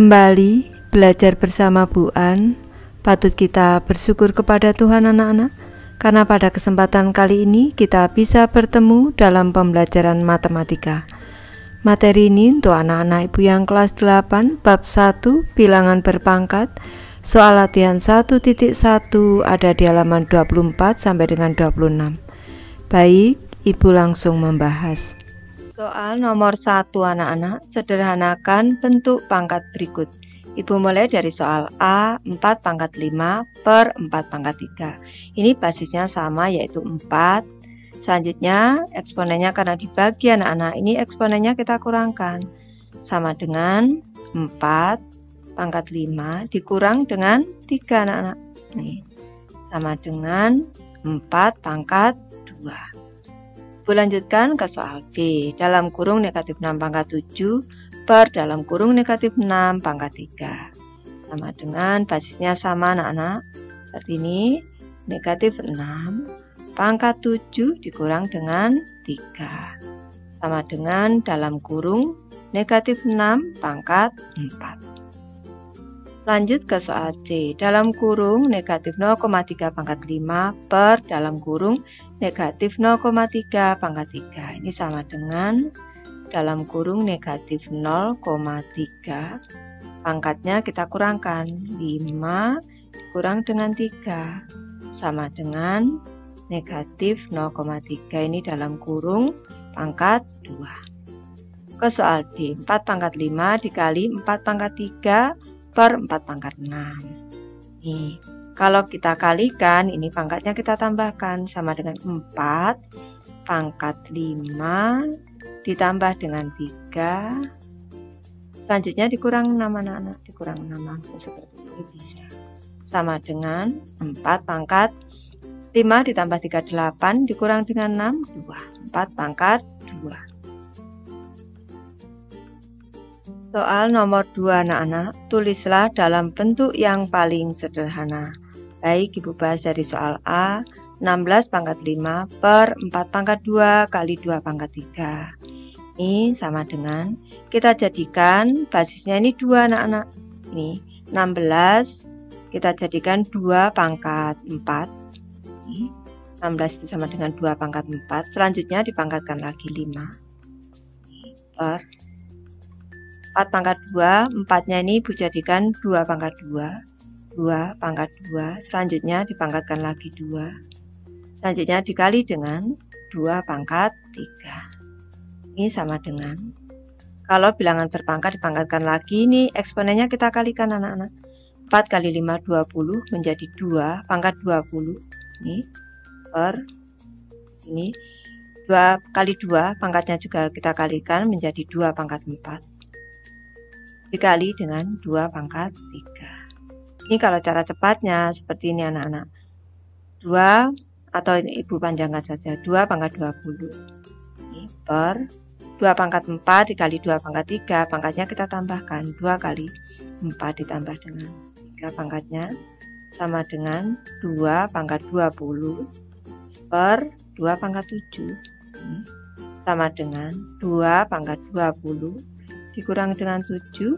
Kembali belajar bersama Bu An. Patut kita bersyukur kepada Tuhan anak-anak, karena pada kesempatan kali ini kita bisa bertemu dalam pembelajaran matematika. Materi ini untuk anak-anak ibu yang kelas 8 bab 1 bilangan berpangkat. Soal latihan 1.1 ada di halaman 24 sampai dengan 26. Baik, ibu langsung membahas. Soal nomor 1 anak-anak, sederhanakan bentuk pangkat berikut. Ibu mulai dari soal A, 4 pangkat 5 per 4 pangkat 3. Ini basisnya sama, yaitu 4. Selanjutnya eksponennya karena dibagi anak-anak, ini eksponennya kita kurangkan. Sama dengan 4 pangkat 5 dikurang dengan 3 anak-anak. Nih, sama dengan 4 pangkat 2. Lanjutkan ke soal B, dalam kurung negatif 6 pangkat 7 per dalam kurung negatif 6 pangkat 3. Sama dengan basisnya sama anak-anak. Seperti ini, negatif 6 pangkat 7 dikurang dengan 3. Sama dengan dalam kurung negatif 6 pangkat 4. Lanjut ke soal C, dalam kurung negatif 0,3 pangkat 5 per dalam kurung negatif 0,3 pangkat 3. Ini sama dengan dalam kurung negatif 0,3 pangkatnya kita kurangkan 5 dikurang dengan 3 sama dengan negatif 0,3, ini dalam kurung pangkat 2. Ke soal D, 4 pangkat 5 dikali 4 pangkat 3 per 4 pangkat 6. Nih, kalau kita kalikan, ini pangkatnya kita tambahkan sama dengan 4 pangkat 5 ditambah dengan 3. Selanjutnya dikurang 6 anak-anak, dikurang 6 langsung seperti ini bisa. Sama dengan 4 pangkat 5 ditambah 3, 8 dikurang dengan 6, 2. 4 pangkat 2. Soal nomor 2 anak-anak, tulislah dalam bentuk yang paling sederhana. Baik, ibu bahas dari soal A, 16 pangkat 5 per 4 pangkat 2 kali 2 pangkat 3. Ini sama dengan, kita jadikan basisnya ini 2 anak-anak. Ini 16, kita jadikan 2 pangkat 4. Ini 16 itu sama dengan 2 pangkat 4. Selanjutnya dipangkatkan lagi 5 per 4 pangkat 2, 4-nya ini ibu jadikan 2 pangkat 2, 2 pangkat 2, selanjutnya dipangkatkan lagi 2, selanjutnya dikali dengan 2 pangkat 3. Ini sama dengan, kalau bilangan berpangkat dipangkatkan lagi, ini eksponennya kita kalikan anak-anak. 4 kali 5, 20 menjadi 2 pangkat 20, ini per sini, 2 kali 2 pangkatnya juga kita kalikan menjadi 2 pangkat 4. Dikali dengan 2 pangkat 3. Ini kalau cara cepatnya seperti ini anak-anak. 2 atau ini ibu panjangkan saja, 2 pangkat 20. Ini per 2 pangkat 4 dikali 2 pangkat 3, pangkatnya kita tambahkan 2 kali 4 ditambah dengan 3 pangkatnya sama dengan 2 pangkat 20 per 2 pangkat 7. Ini sama dengan 2 pangkat 20 dikurang dengan 7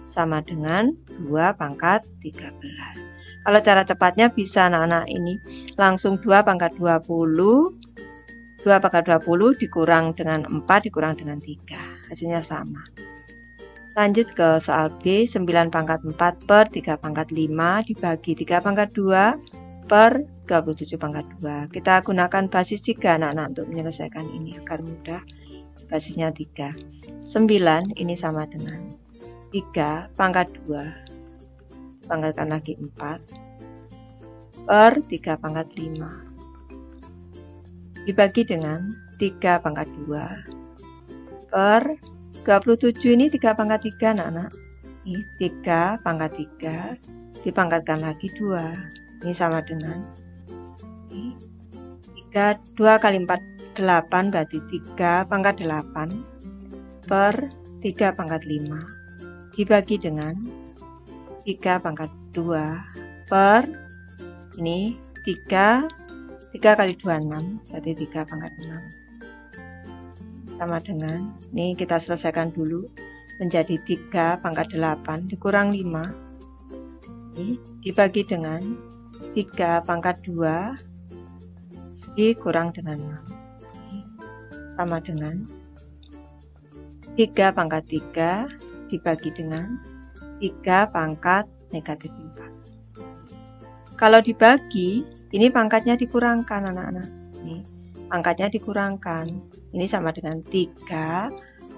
sama dengan 2 pangkat 13. Kalau cara cepatnya bisa anak-anak ini langsung 2 pangkat 20, 2 pangkat 20 dikurang dengan 4 dikurang dengan 3. Hasilnya sama. Lanjut ke soal B, 9 pangkat 4 per 3 pangkat 5 dibagi 3 pangkat 2 per 27 pangkat 2. Kita gunakan basis 3 anak-anak untuk menyelesaikan ini agar mudah. Basisnya 3. 9 ini sama dengan 3 pangkat 2 pangkatkan lagi 4 per 3 pangkat 5 dibagi dengan 3 pangkat 2 per 27, ini 3 pangkat 3 anak-anak. Ini 3 pangkat 3 dipangkatkan lagi 2, ini sama dengan 3, 2 kali 4 8, berarti 3 pangkat 8 per 3 pangkat 5 dibagi dengan 3 pangkat 2 per ini 3 kali 2 6, berarti 3 pangkat 6 sama dengan, ini kita selesaikan dulu, menjadi 3 pangkat 8 dikurang 5 ini dibagi dengan 3 pangkat 2 dikurang dengan 6 sama dengan 3 pangkat 3 dibagi dengan 3 pangkat negatif 4. Kalau dibagi, ini pangkatnya dikurangkan anak-anak. Nih, pangkatnya dikurangkan. Ini sama dengan 3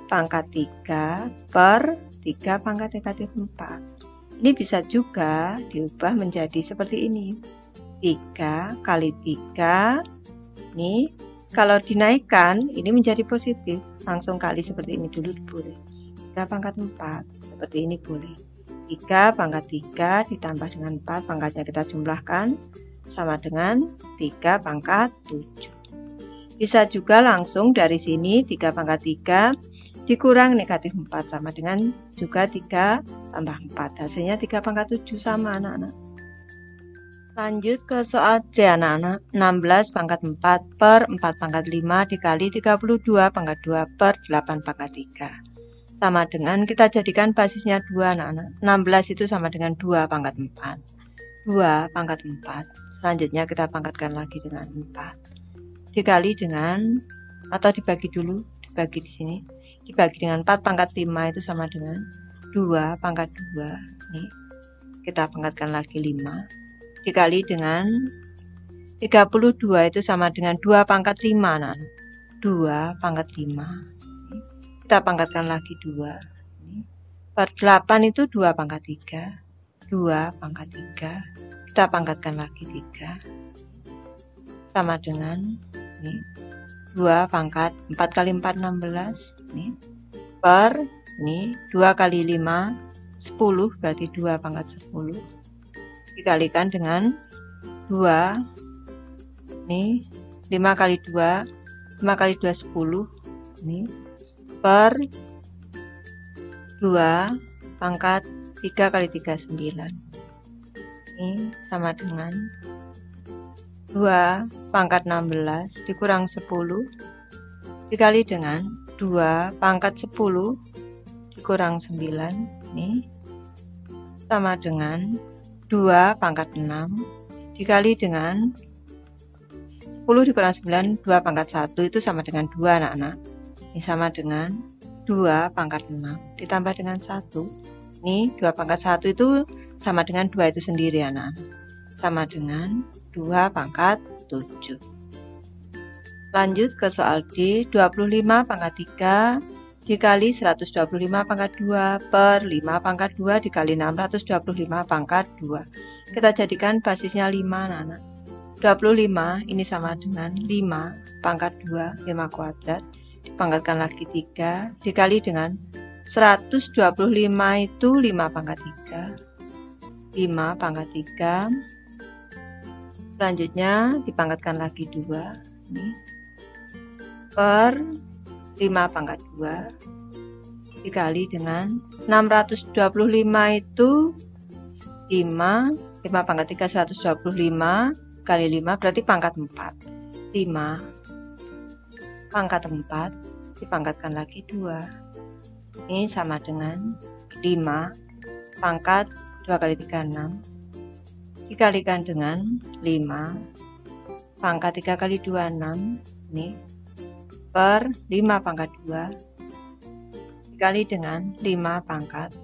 pangkat 3 per 3 pangkat negatif 4. Ini bisa juga diubah menjadi seperti ini. 3 kali 3. Ini kalau dinaikkan, ini menjadi positif. Langsung kali seperti ini dulu boleh. 3 pangkat 4. Seperti ini boleh. 3 pangkat 3 ditambah dengan 4. Pangkatnya kita jumlahkan. Sama dengan 3 pangkat 7. Bisa juga langsung dari sini 3 pangkat 3 dikurang negatif 4 sama dengan juga 3 tambah 4. Hasilnya 3 pangkat 7 sama anak-anak. Lanjut ke soal C anak-anak. 16 pangkat 4 per 4 pangkat 5 dikali 32 pangkat 2 per 8 pangkat 3. Sama dengan kita jadikan basisnya 2 anak-anak. 16 itu sama dengan 2 pangkat 4. 2 pangkat 4. Selanjutnya kita pangkatkan lagi dengan 4. Dikali dengan atau dibagi dulu, dibagi di sini. Dibagi dengan 4 pangkat 5 itu sama dengan 2 pangkat 2. Nih, kita pangkatkan lagi 5. Dikali dengan 32 itu sama dengan 2 pangkat 5. Nah, 2 pangkat 5. Kita pangkatkan lagi 2. Per 8 itu 2 pangkat 3. 2 pangkat 3. Kita pangkatkan lagi 3. Sama dengan nih, 2 pangkat 4 kali 4 16 nih, per nih 2 kali 5 10 berarti 2 pangkat 10 dikalikan dengan 2 nih 5 kali 2 5 kali 2 10 nih, per 2 pangkat 3 kali 3 9 ini sama dengan 2 pangkat 16 dikurang 10 dikali dengan 2 pangkat 10 dikurang 9 nih sama dengan 2 pangkat 6 dikali dengan 10 dikurang 9 2 pangkat 1 itu sama dengan 2 anak-anak. Ini sama dengan 2 pangkat 6 ditambah dengan 1. Nih 2 pangkat 1 itu sama dengan 2 itu sendiri anak-anak. Sama dengan 2 pangkat 7. Lanjut ke soal D. 25 pangkat 3 dikali 125 pangkat 2 per 5 pangkat 2 dikali 625 pangkat 2. Kita jadikan basisnya 5 anak-anak. 25 ini sama dengan 5 pangkat 2 5 kuadrat dipangkatkan lagi 3 dikali dengan 125 itu 5 pangkat 3 5 pangkat 3. Selanjutnya dipangkatkan lagi 2 nih, per 5 pangkat 2 dikali dengan 625 itu 5 pangkat 3 125 kali 5 berarti pangkat 4. 5 pangkat 4 dipangkatkan lagi 2. Ini sama dengan 5 pangkat 2 kali 3 6 dikalikan dengan 5 pangkat 3 kali 2 6 nih, per 5 pangkat 2 dikali dengan 5 pangkat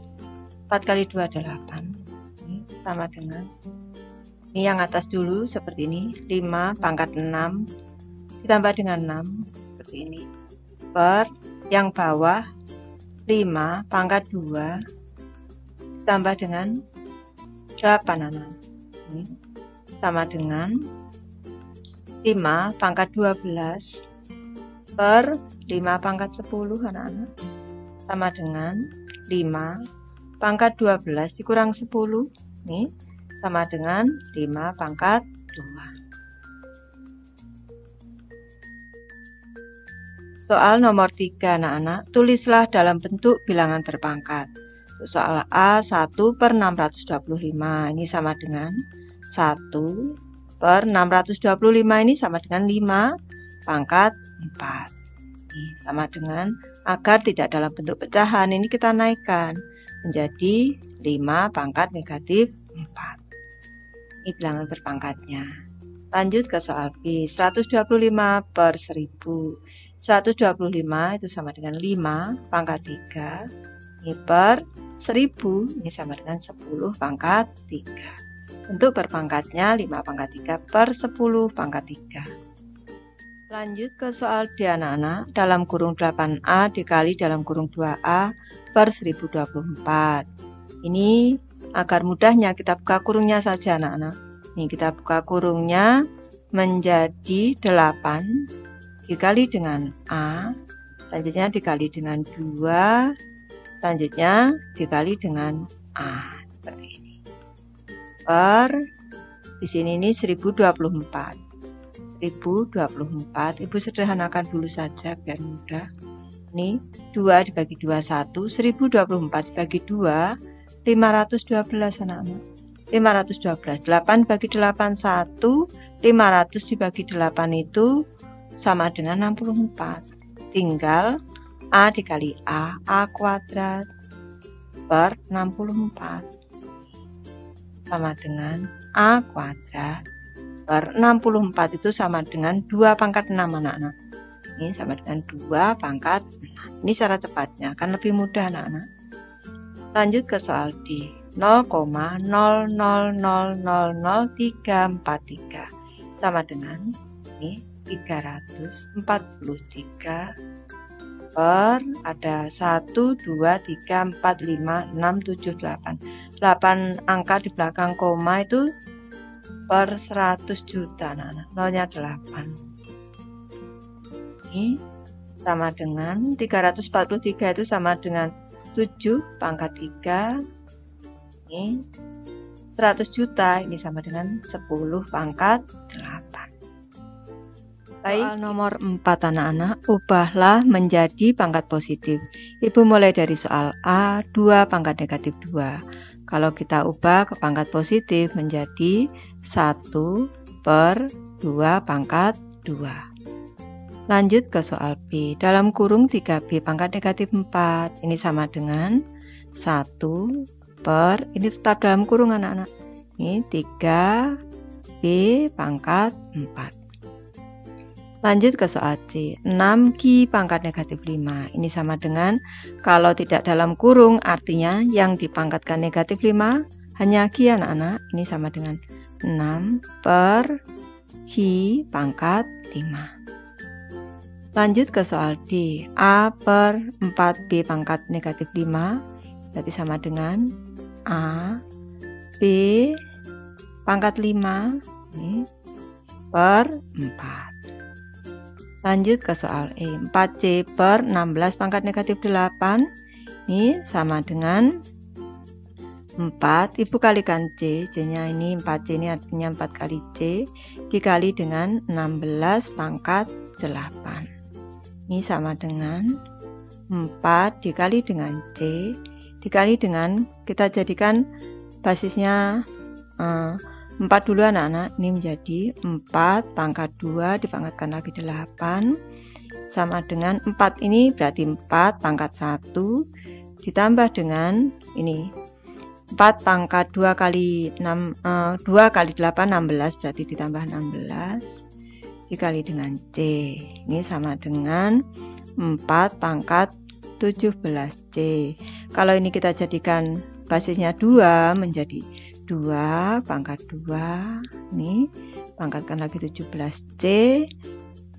4 kali 2 8 ini sama dengan ini yang atas dulu seperti ini 5 pangkat 6 ditambah dengan 6 seperti ini, per yang bawah 5 pangkat 2 ditambah dengan 8 anak. Ini sama dengan 5 pangkat 12 per 5 pangkat 10 anak-anak sama dengan 5 pangkat 12 dikurang 10 nih sama dengan 5 pangkat 2. Soal nomor 3 anak-anak, tulislah dalam bentuk bilangan berpangkat. Soal A 1 per 625 ini sama dengan 1 per 625 ini sama dengan 5 pangkat 4. Ini sama dengan agar tidak dalam bentuk pecahan, ini kita naikkan menjadi 5 pangkat negatif 4. Ini bilangan berpangkatnya. Lanjut ke soal B. 125 per 1000. 125 itu sama dengan 5 pangkat 3. Ini per 1000, ini sama dengan 10 pangkat 3. Bentuk berpangkatnya 5 pangkat 3 per 10 pangkat 3. Lanjut ke soal D anak-anak. Dalam kurung 8A dikali dalam kurung 2A per 1024. Ini agar mudahnya kita buka kurungnya saja anak-anak. Ini kita buka kurungnya menjadi 8 dikali dengan A, selanjutnya dikali dengan 2, selanjutnya dikali dengan A, seperti ini. Per di sini ini 1024. 1024, Ibu sederhanakan dulu saja biar mudah. Ini 2 dibagi 2 1, 1024 dibagi 2 512 anak-anak. 512, 8 bagi 8 1, 500 dibagi 8 itu sama dengan 64. Tinggal A dikali A kuadrat per 64 sama dengan A kuadrat per 64 itu sama dengan 2 pangkat 6 anak-anak. Ini sama dengan 2 pangkat 6. Ini cara cepatnya, kan lebih mudah anak-anak. Lanjut ke soal D. 0,00000343 sama dengan ini 343 per ada 1, 2, 3, 4, 5, 6, 7, 8. 8 angka di belakang koma itu per 100 juta anak-anak, nolnya 8. Ini sama dengan 343 itu sama dengan 7 pangkat 3. Ini 100 juta, ini sama dengan 10 pangkat 8. Baik, soal nomor 4 anak-anak, ubahlah menjadi pangkat positif. Ibu mulai dari soal A, 2 pangkat negatif 2. Kalau kita ubah ke pangkat positif menjadi 1 per 2 pangkat 2. Lanjut ke soal B. Dalam kurung 3B pangkat negatif 4. Ini sama dengan 1 per, ini tetap dalam kurung anak-anak. Ini 3B pangkat 4. Lanjut ke soal C. 6Q pangkat negatif 5. Ini sama dengan, kalau tidak dalam kurung artinya yang dipangkatkan negatif 5 hanya Q anak-anak. Ini sama dengan 6 per Q pangkat 5. Lanjut ke soal D. A per 4B pangkat negatif 5. Berarti sama dengan A B pangkat 5 ini per 4. Lanjut ke soal E. 4C per 16 pangkat negatif 8. Ini sama dengan 4. Ibu kalikan C. C-nya ini 4C ini artinya 4 kali C. Dikali dengan 16 pangkat 8. Ini sama dengan 4 dikali dengan C. Dikali dengan, kita jadikan basisnya 4 dulu anak-anak. Ini menjadi 4 pangkat 2 dipangkatkan lagi 8 sama dengan 4 ini berarti 4 pangkat 1 ditambah dengan ini 4 pangkat 2 kali 6 2 kali 8 16 berarti ditambah 16 dikali dengan C. Ini sama dengan 4 pangkat 17C. Kalau ini kita jadikan basisnya 2 menjadi 2 pangkat 2. Ini pangkatkan lagi 17C.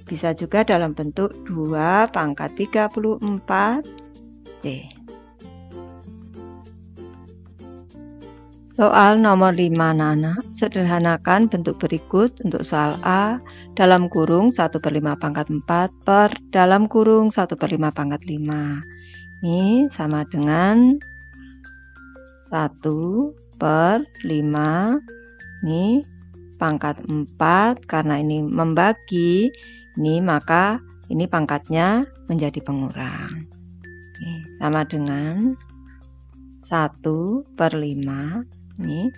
Bisa juga dalam bentuk 2 pangkat 34C. Soal nomor 5 anak-anak, sederhanakan bentuk berikut untuk soal A dalam kurung 1/5 pangkat 4 per dalam kurung 1/5 pangkat 5. Ini sama dengan 1 per 5. Ini pangkat 4 karena ini membagi, ini maka ini pangkatnya menjadi pengurang. Ini sama dengan 1 per 5. Ini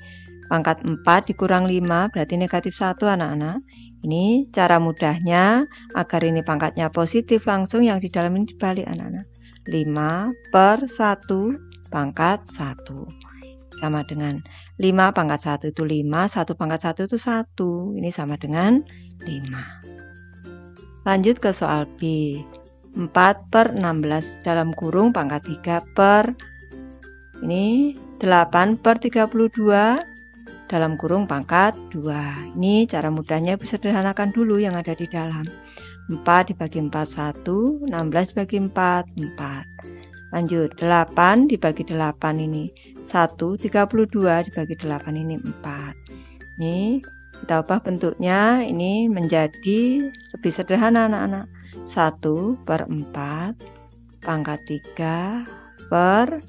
pangkat 4 dikurang 5 berarti negatif 1 anak-anak. Ini cara mudahnya agar ini pangkatnya positif langsung, yang di dalam ini dibalik anak-anak. 5 per 1 pangkat 1 sama dengan 5 pangkat 1 itu 5, 1 pangkat 1 itu 1. Ini sama dengan 5. Lanjut ke soal B. 4 per 16 dalam kurung pangkat 3 per ini 8 per 32 dalam kurung pangkat 2. Ini cara mudahnya Ibu sederhanakan dulu yang ada di dalam. 4 dibagi 4 1, 16 dibagi 4 4. Lanjut 8 dibagi 8 ini 1, 32 dibagi 8 ini 4. Ini kita ubah bentuknya ini menjadi lebih sederhana anak-anak. 1 per 4 pangkat 3 per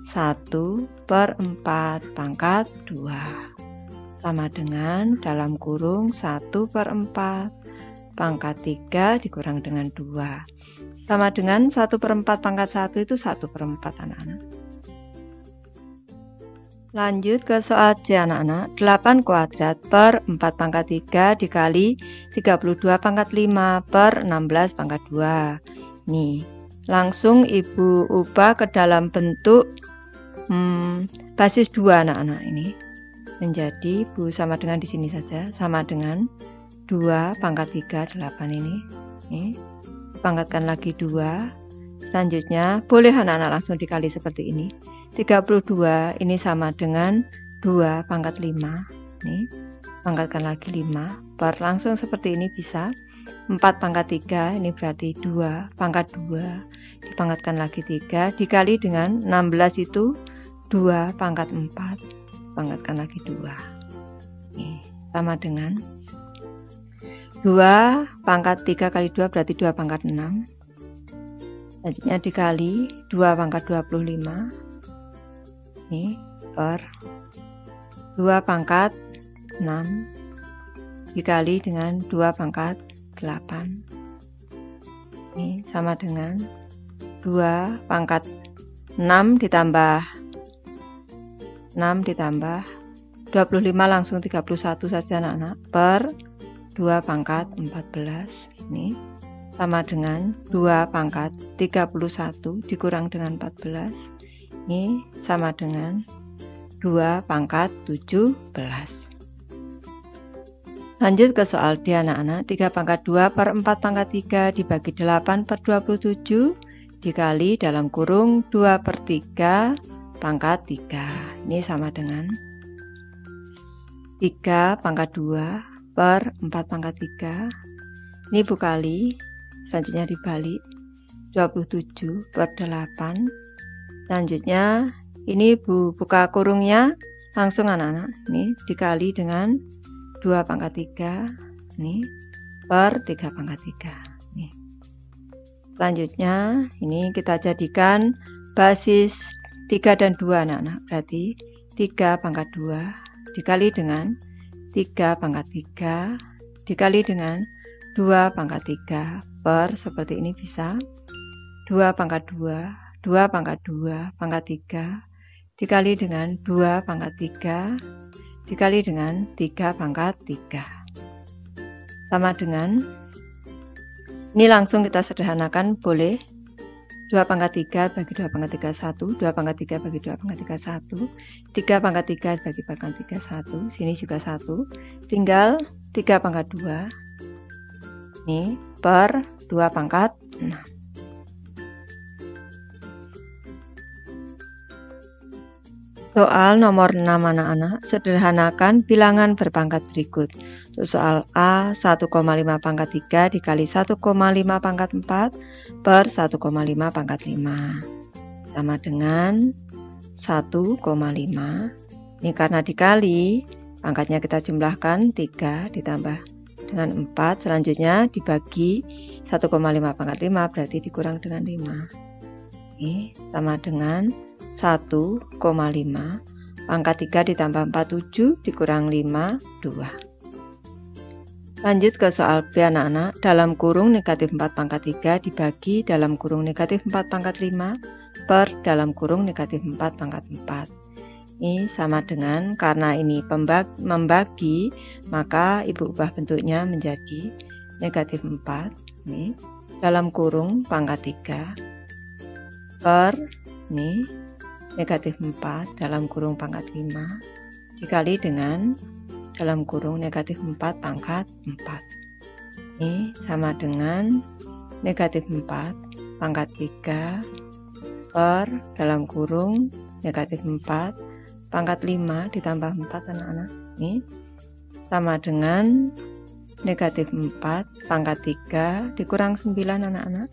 1 per 4 pangkat 2 sama dengan dalam kurung 1 per 4 pangkat 3 dikurang dengan 2 sama dengan 1 per 4 pangkat 1 itu 1 per 4 anak-anak. Lanjut ke soal C anak-anak. 8 kuadrat per 4 pangkat 3 dikali 32 pangkat 5 per 16 pangkat 2. Nih, langsung Ibu ubah ke dalam bentuk basis 2 anak-anak ini. Menjadi Ibu sama dengan di sini saja, sama dengan 2 pangkat 3 8 ini. Nih, pangkatkan lagi 2. Selanjutnya boleh anak-anak langsung dikali seperti ini. 32 ini sama dengan 2 pangkat 5. Nih, pangkatkan lagi 5 per langsung seperti ini bisa. 4 pangkat 3 ini berarti 2 pangkat 2 dipangkatkan lagi 3 dikali dengan 16 itu 2 pangkat 4 pangkatkan lagi 2. Nih, sama dengan 2 pangkat 3 kali 2 berarti 2 pangkat 6. Selanjutnya dikali 2 pangkat 25 ini per 2 pangkat 6 dikali dengan 2 pangkat 8. Ini sama dengan 2 pangkat 6 ditambah 6 ditambah 25 langsung 31 saja anak-anak per 2 pangkat 14. Ini sama dengan 2 pangkat 31 dikurang dengan 14. Ini sama dengan 2 pangkat 17. Lanjut ke soal D anak-anak. 3 pangkat 2 per 4 pangkat 3 dibagi 8 per 27 dikali dalam kurung 2 per 3 pangkat 3. Ini sama dengan 3 pangkat 2 per 4 pangkat 3. Ini Ibu kali, selanjutnya dibalik 27 per 8. Selanjutnya ini Ibu buka kurungnya langsung anak-anak. Ini dikali dengan 2 pangkat 3 ini per 3 pangkat 3. Nih. Selanjutnya ini kita jadikan basis 3 dan 2 anak-anak. Berarti 3 pangkat 2 dikali dengan 3 pangkat 3 dikali dengan 2 pangkat 3 per seperti ini bisa 2 pangkat 2 2 pangkat 2 pangkat 3 dikali dengan 2 pangkat 3 dikali dengan 3 pangkat 3 sama dengan ini langsung kita sederhanakan boleh 2 pangkat 3 bagi 2 pangkat 3 1 2 pangkat 3 bagi 2 pangkat 3 1 3 pangkat 3 bagi pangkat 3 1 sini juga 1 tinggal 3 pangkat 2 ini per 2 pangkat 6. Soal nomor 6 anak-anak, sederhanakan bilangan berpangkat berikut. Untuk soal A, 1,5 pangkat 3 dikali 1,5 pangkat 4 per 1,5 pangkat 5 sama dengan 1,5. Ini karena dikali, pangkatnya kita jumlahkan 3 ditambah dengan 4, selanjutnya dibagi 1,5 pangkat 5 berarti dikurang dengan 5. Ini sama dengan 1,5 pangkat 3 ditambah 47 dikurang 5 2. Lanjut ke soal B anak-anak. Dalam kurung negatif 4 pangkat 3 dibagi dalam kurung negatif 4 pangkat 5 per dalam kurung negatif 4 pangkat 4. Ini sama dengan, karena ini membagi, maka Ibu ubah bentuknya menjadi negatif 4. Ini dalam kurung pangkat 3 per ini negatif 4 dalam kurung pangkat 5 dikali dengan dalam kurung negatif 4 pangkat 4. Ini sama dengan negatif 4 pangkat 3 per dalam kurung negatif 4 pangkat 5 ditambah 4 anak-anak. Ini sama dengan negatif 4 pangkat 3 dikurang 9 anak-anak,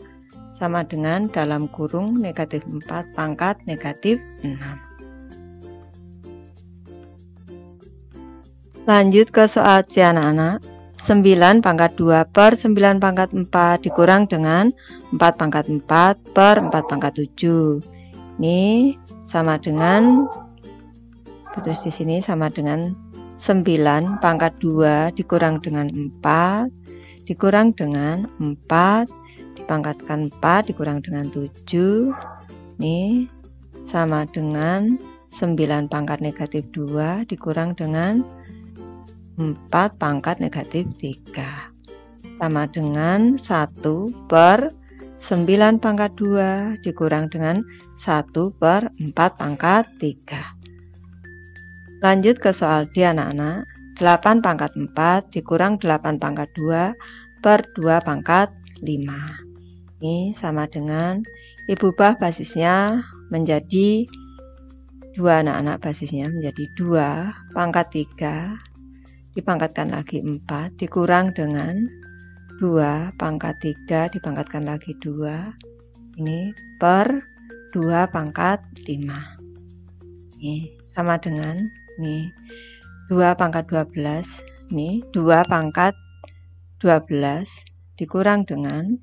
sama dengan dalam kurung negatif 4 pangkat negatif 6. Lanjut ke soal C anak-anak. 9 pangkat 2 per 9 pangkat 4 dikurang dengan 4 pangkat 4 per 4 pangkat 7. Ini sama dengan, terus di sini sama dengan 9 pangkat 2 dikurang dengan 4 dikurang dengan 4 dipangkatkan 4 dikurang dengan 7. Ini sama dengan 9 pangkat negatif 2 dikurang dengan 4 pangkat negatif 3, sama dengan 1 per 9 pangkat 2 dikurang dengan 1 per 4 pangkat 3. Lanjut ke soal D anak-anak. 8 pangkat 4 dikurang 8 pangkat 2 per 2 pangkat 5. Ini sama dengan, Ibu ubah basisnya menjadi 2 anak-anak, basisnya menjadi 2 pangkat 3 dipangkatkan lagi 4 dikurang dengan 2 pangkat 3 dipangkatkan lagi 2 ini per 2 pangkat 5. Ini sama dengan ini 2 pangkat 12, ini 2 pangkat 12 dikurang dengan,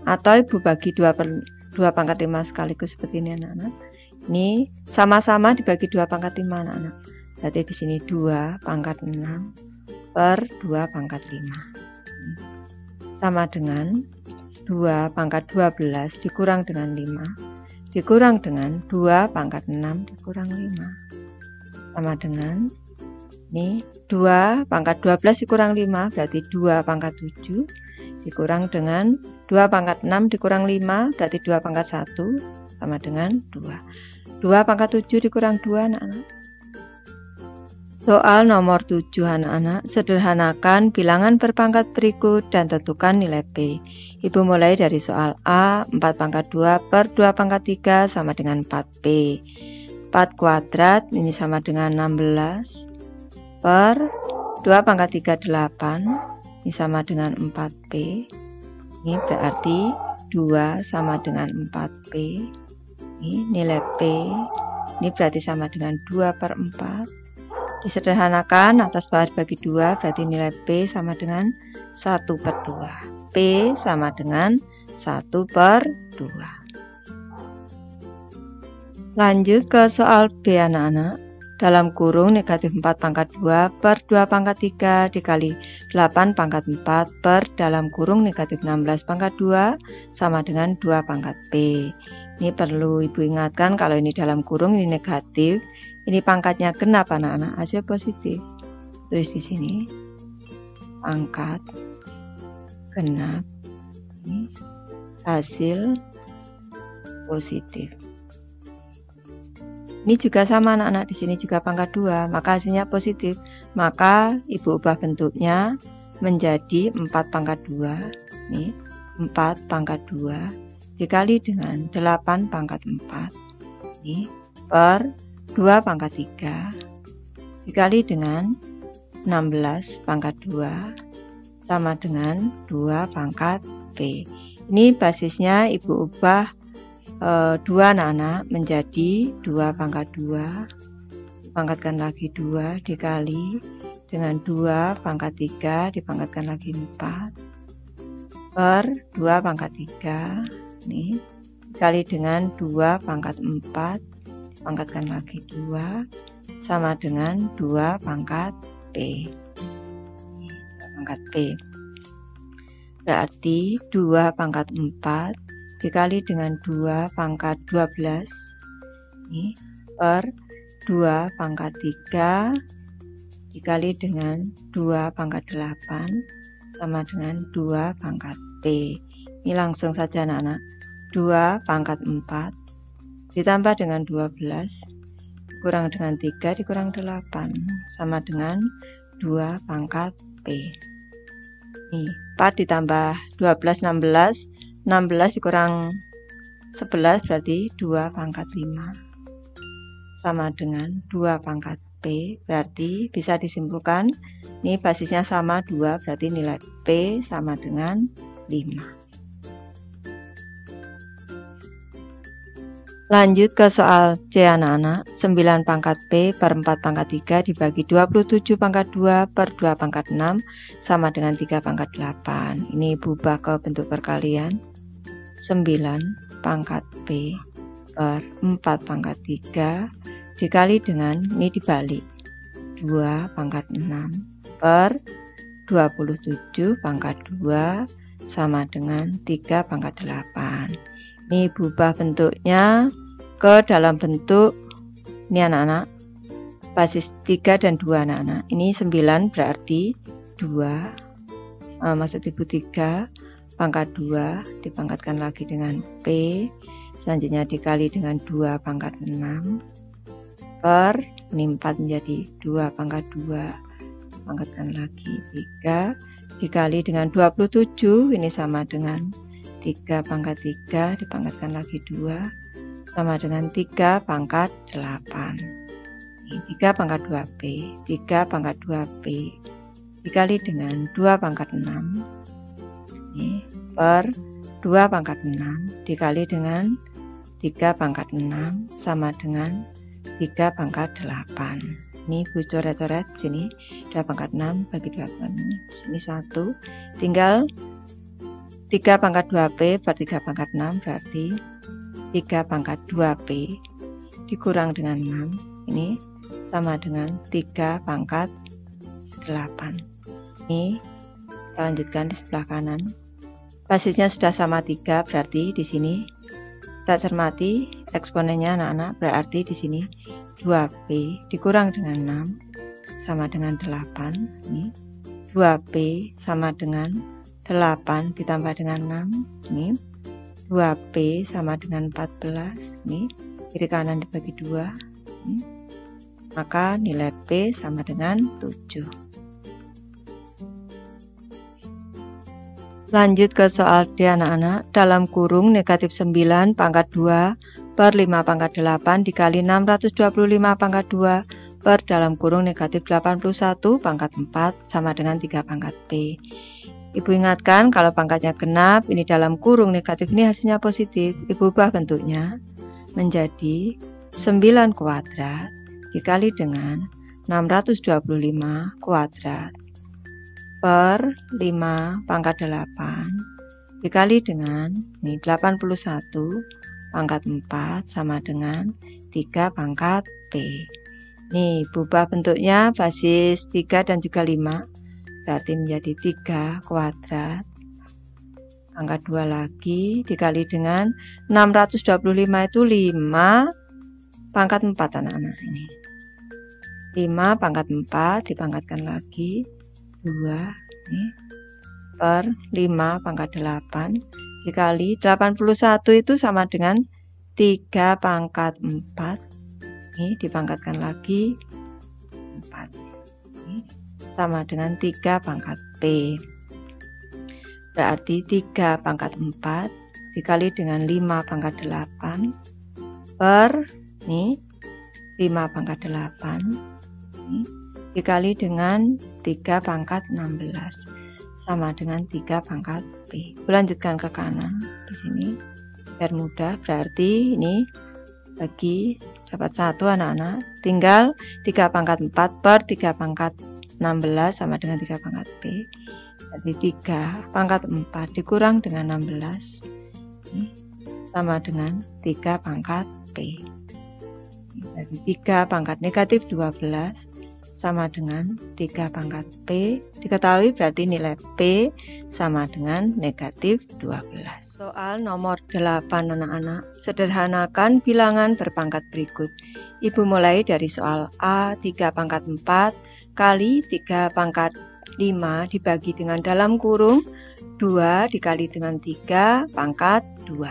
atau Ibu bagi 2 per 2 pangkat 5 sekaligus seperti ini anak-anak. Ini sama-sama dibagi 2 pangkat 5 anak-anak. Berarti di sini 2 pangkat 6 per 2 pangkat 5. Sama dengan 2 pangkat 12 dikurang dengan 5 dikurang dengan 2 pangkat 6 dikurang 5. Sama dengan ini 2 pangkat 12 dikurang 5 berarti 2 pangkat 7 dikurang dengan 2 pangkat 6 dikurang 5 berarti 2 pangkat 1 sama dengan 2. 2 pangkat 7 dikurang 2 anak-anak. Soal nomor 7 anak-anak, sederhanakan bilangan berpangkat berikut dan tentukan nilai P. Ibu mulai dari soal A, 4 pangkat 2 per 2 pangkat 3 sama dengan 4P. 4 kuadrat ini sama dengan 16 per 2 pangkat 3 8 ini sama dengan 4P. Ini berarti 2 sama dengan 4P. Ini nilai P ini berarti sama dengan 2 per 4. Disederhanakan, atas bawah dibagi 2 berarti nilai P sama dengan 1 per 2. P sama dengan 1 per 2. Lanjut ke soal B anak-anak. Dalam kurung negatif 4 pangkat 2 per 2 pangkat 3 dikali 8 pangkat 4 per dalam kurung negatif 16 pangkat 2 sama dengan 2 pangkat P. Ini perlu Ibu ingatkan, kalau ini dalam kurung ini negatif, ini pangkatnya genap anak-anak, hasil positif. Tulis di sini pangkat genap ini hasil positif. Ini juga sama anak-anak, di sini juga pangkat 2, maka hasilnya positif. Maka Ibu ubah bentuknya menjadi 4 pangkat 2. Nih, 4 pangkat 2 dikali dengan 8 pangkat 4 ini per 2 pangkat 3 dikali dengan 16 pangkat 2 sama dengan 2 pangkat P. Ini basisnya Ibu ubah 2 anak-anak menjadi 2 pangkat 2 dipangkatkan lagi 2 dikali dengan 2 pangkat 3 dipangkatkan lagi 4 per 2 pangkat 3 ini dikali dengan 2 pangkat 4 dipangkatkan lagi 2 sama dengan 2 pangkat P. 2 pangkat P berarti 2 pangkat 4 dikali dengan 2 pangkat 12 ini per 2 pangkat 3 dikali dengan 2 pangkat 8 sama dengan 2 pangkat P. Ini langsung saja anak-anak. 2 pangkat 4 ditambah dengan 12 kurang dengan 3 dikurang 8 sama dengan 2 pangkat P. Nih, 4 ditambah 12 16, 16 dikurang 11 berarti 2 pangkat 5 sama dengan 2 pangkat P, berarti bisa disimpulkan ini basisnya sama 2, berarti nilai P sama dengan 5. Lanjut ke soal C anak-anak. 9 pangkat P per 4 pangkat 3 dibagi 27 pangkat 2 per 2 pangkat 6 sama dengan 3 pangkat 8. Ini berubah ke bentuk perkalian. 9 pangkat P per 4 pangkat 3 dikali dengan, ini dibalik, 2 pangkat 6 per 27 pangkat 2 sama dengan 3 pangkat 8. Ini berubah bentuknya ke dalam bentuk, ini anak-anak, basis 3 dan 2 anak-anak. Ini 9 berarti 2, maksud ibu 3 pangkat 2 dipangkatkan lagi dengan P, selanjutnya dikali dengan 2 pangkat 6 per, ini 4 menjadi 2 pangkat 2, pangkatkan lagi 3 dikali dengan 27, ini sama dengan 3 pangkat 3 dipangkatkan lagi 2 sama dengan 3 pangkat 8. Ini 3 pangkat 2P, 3 pangkat 2P dikali dengan 2 pangkat 6 ini per 2 pangkat 6 dikali dengan 3 pangkat 6 sama dengan 3 pangkat 8. Ini Bu coret-coret sini 2 pangkat 6 bagi 2 pangkat 6, sini 1, tinggal 3 pangkat 2P per 3 pangkat 6 berarti 3 pangkat 2P dikurang dengan 6, ini sama dengan 3 pangkat 8. Ini kita lanjutkan di sebelah kanan. Basisnya sudah sama 3, berarti di sini kita cermati eksponennya anak-anak, berarti di sini 2P dikurang dengan 6 sama dengan 8. Ini 2P sama dengan 8 ditambah dengan 6, ini 2P sama dengan 14, ini kiri kanan dibagi 2, ini. Maka nilai P sama dengan 7. Lanjut ke soal D anak-anak. Dalam kurung negatif 9 pangkat 2 per 5 pangkat 8 dikali 625 pangkat 2 per dalam kurung negatif 81 pangkat 4 sama dengan 3 pangkat P. Ibu ingatkan kalau pangkatnya genap, ini dalam kurung negatif, ini hasilnya positif. Ibu ubah bentuknya menjadi 9 kuadrat dikali dengan 625 kuadrat per 5 pangkat 8 dikali dengan ini 81 pangkat 4 sama dengan 3 pangkat P. Nih, berubah bentuknya basis 3 dan juga 5. Berarti menjadi 3 kuadrat pangkat 2 lagi dikali dengan 625 itu 5 pangkat 4 anak-anak, ini 5 pangkat 4 dipangkatkan lagi 2 ini, per 5 pangkat 8 dikali 81 itu sama dengan 3 pangkat 4 ini dipangkatkan lagi 4 ini, sama dengan 3 pangkat P. Berarti 3 pangkat 4 dikali dengan 5 pangkat 8 per ini 5 pangkat 8 ini, dikali dengan 3 pangkat 16 sama dengan 3 pangkat P. Lanjutkan ke kanan di sini biar mudah. Berarti ini bagi dapat 1 anak-anak, tinggal 3 pangkat 4 per 3 pangkat 16 sama dengan 3 pangkat P. Jadi 3 pangkat 4 dikurang dengan 16 ini sama dengan 3 pangkat P. Jadi 3 pangkat negatif 12 sama dengan 3 pangkat P. Diketahui berarti nilai P sama dengan negatif 12. Soal nomor 8 anak-anak. Sederhanakan bilangan berpangkat berikut. Ibu mulai dari soal A 3 pangkat 4 kali 3 pangkat 5 dibagi dengan dalam kurung 2 dikali dengan 3 pangkat 2.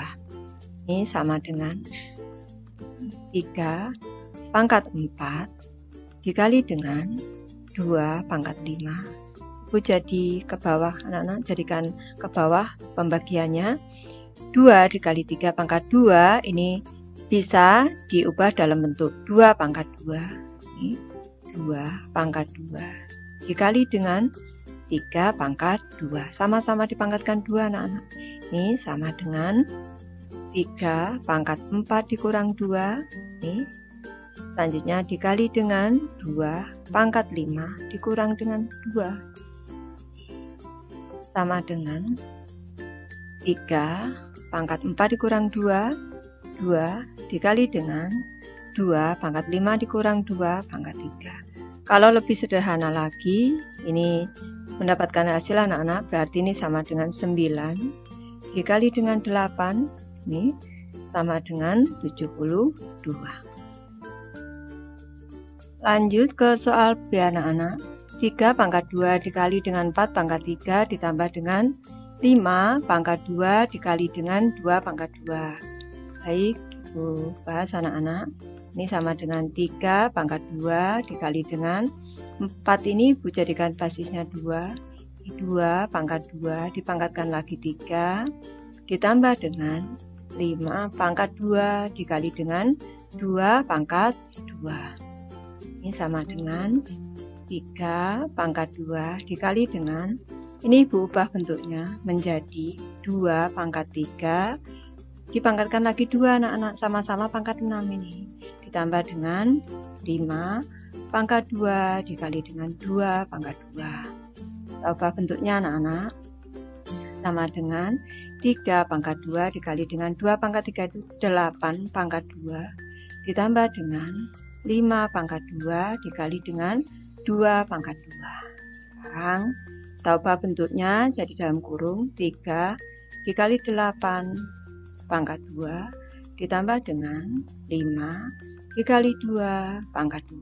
Ini sama dengan 3 pangkat 4 dikali dengan 2 pangkat 5. Ibu jadi ke bawah anak-anak, jadikan ke bawah pembagiannya. 2 dikali 3 pangkat 2 ini bisa diubah dalam bentuk 2 pangkat 2. Ini 2 pangkat 2 dikali dengan 3 pangkat 2. Sama-sama dipangkatkan 2 anak-anak. Ini sama dengan 3 pangkat 4 dikurang 2. Ini selanjutnya dikali dengan 2 pangkat 5 dikurang dengan 2. Sama dengan 3 pangkat 4 dikurang 2. 2 dikali dengan 2 pangkat 5 dikurang 2 pangkat 3. Kalau lebih sederhana lagi, ini mendapatkan hasil anak-anak, berarti ini sama dengan 9 dikali dengan 8. Ini sama dengan 72. Lanjut ke soal B anak-anak. 3 pangkat 2 dikali dengan 4 pangkat 3 ditambah dengan 5 pangkat 2 dikali dengan 2 pangkat 2. Baik, Ibu bahas anak-anak. Ini sama dengan 3 pangkat 2 dikali dengan 4, ini Ibu jadikan basisnya 2. 2 pangkat 2 dipangkatkan lagi 3 ditambah dengan 5 pangkat 2 dikali dengan 2 pangkat 2. Ini sama dengan 3 pangkat 2 dikali dengan, ini Ibu ubah bentuknya menjadi 2 pangkat 3 dipangkatkan lagi 2 anak-anak, sama-sama pangkat 6 ini, ditambah dengan 5 pangkat 2 dikali dengan 2 pangkat 2. Kita ubah bentuknya anak-anak, sama dengan 3 pangkat 2 dikali dengan 2 pangkat 3 itu 8 pangkat 2 ditambah dengan 5 pangkat 2 dikali dengan 2 pangkat 2. Sekarang kita ubah bentuknya jadi dalam kurung 3 dikali 8 pangkat 2 ditambah dengan 5 dikali 2 pangkat 2.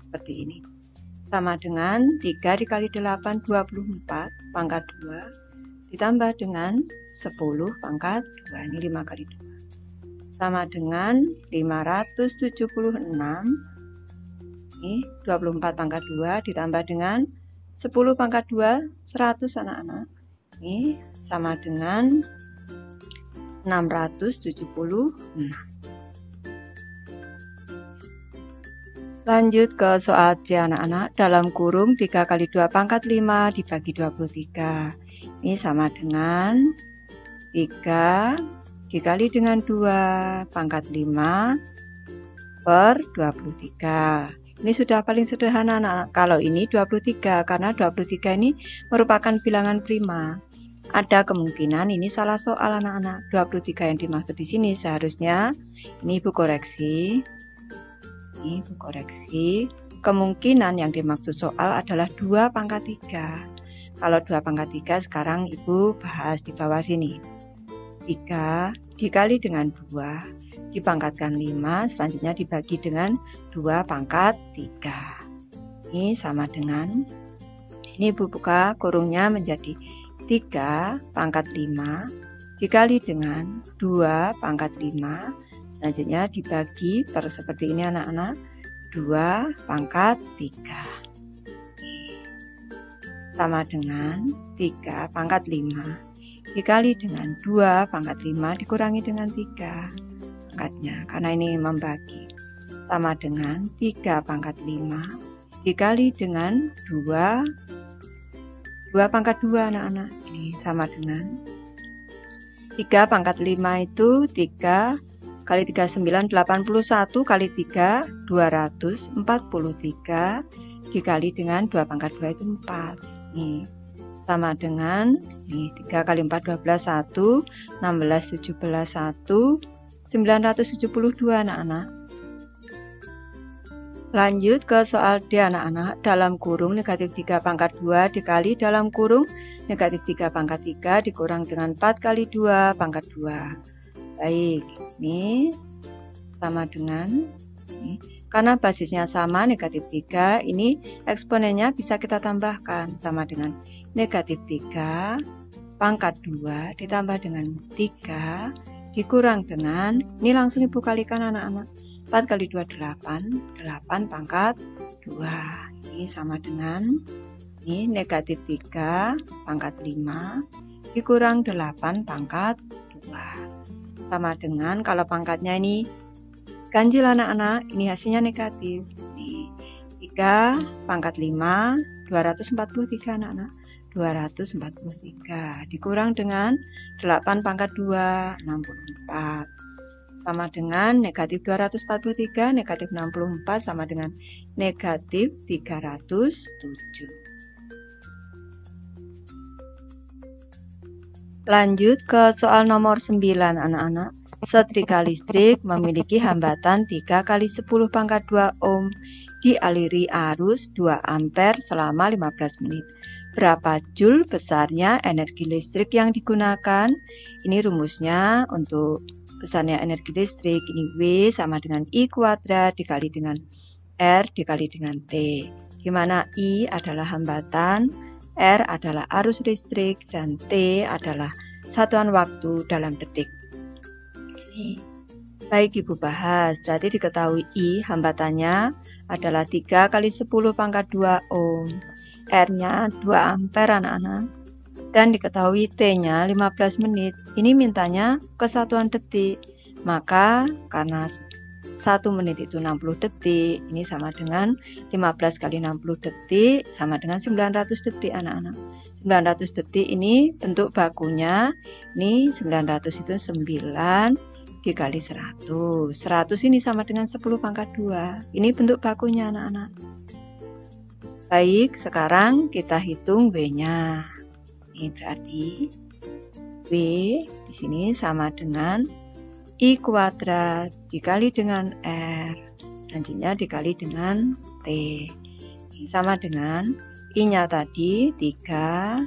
Seperti ini. Sama dengan 3 dikali 8 24 pangkat 2 ditambah dengan 10 pangkat 2. Ini 5 kali 2. Sama dengan 576. Ini 24 pangkat 2 ditambah dengan 10 pangkat 2, 100 anak-anak. Ini sama dengan 676. Lanjut ke soal C anak-anak. Dalam kurung 3 kali 2 pangkat 5 dibagi 23. Ini sama dengan 3 dikali dengan 2 pangkat 5 per 23. Ini sudah paling sederhana anak-anak. Kalau ini 23, karena 23 ini merupakan bilangan prima. Ada kemungkinan ini salah soal anak-anak. 23 yang dimaksud di sini seharusnya, ini Ibu koreksi. Ini Ibu koreksi. Kemungkinan yang dimaksud soal adalah 2 pangkat 3. Kalau 2 pangkat 3 sekarang Ibu bahas di bawah sini. 3 dikali dengan 2 dipangkatkan 5, selanjutnya dibagi dengan 2 pangkat 3. Ini sama dengan, ini Ibu buka kurungnya menjadi 3 pangkat 5 dikali dengan 2 pangkat 5, selanjutnya dibagi per seperti ini anak-anak, 2 pangkat 3. Sama dengan 3 pangkat 5 dikali dengan 2 pangkat 5 dikurangi dengan 3 pangkatnya, karena ini membagi, sama dengan 3 pangkat 5 dikali dengan 2 pangkat 2 anak-anak. Ini sama dengan 3 pangkat 5 itu 3 kali 3 9, 81 kali 3 243 dikali dengan 2 pangkat 2 itu 4. Nih sama dengan, nih 3 kali 4 12 1, 16 17 1, 972 anak-anak. Lanjut ke soal D anak-anak. Dalam kurung negatif 3 pangkat 2 dikali dalam kurung negatif 3 pangkat 3 dikurang dengan 4 kali 2 pangkat 2. Baik, ini sama dengan ini. Karena basisnya sama negatif 3, ini eksponennya bisa kita tambahkan sama dengan negatif 3 pangkat 2 ditambah dengan 3 dikurang dengan, ini langsung ibu kalikan anak-anak, 4 kali 2 8, 8 pangkat 2. Ini sama dengan ini negatif 3 pangkat 5 dikurang 8 pangkat 2. Sama dengan kalau pangkatnya ini ganjil anak-anak, ini hasilnya negatif. Ini 3 pangkat 5, 243 anak-anak. 243 dikurang dengan 8 pangkat 2, 64. Sama dengan negatif 243, negatif 64 sama dengan negatif 307. Lanjut ke soal nomor 9 anak-anak. Setrika listrik memiliki hambatan 3 kali 10 pangkat 2 ohm dialiri arus 2 ampere selama 15 menit. Berapa joule besarnya energi listrik yang digunakan? Ini rumusnya untuk besarnya energi listrik, ini W sama dengan I kuadrat dikali dengan R dikali dengan T, di mana I adalah hambatan, R adalah arus listrik, dan T adalah satuan waktu dalam detik. Baik ibu bahas, berarti diketahui I hambatannya adalah 3 kali 10 pangkat 2 ohm, R-nya 2 ampere anak-anak, dan diketahui T-nya 15 menit. Ini mintanya kesatuan detik. Maka karena 1 menit itu 60 detik, ini sama dengan 15 kali 60 detik sama dengan 900 detik anak-anak. 900 detik ini bentuk bakunya, ini 900 itu 9 dikali 100. 100 ini sama dengan 10 pangkat 2. Ini bentuk bakunya anak-anak. Baik, sekarang kita hitung W-nya. Ini berarti W di sini sama dengan I kuadrat dikali dengan R, selanjutnya dikali dengan T. Ini sama dengan I-nya tadi 3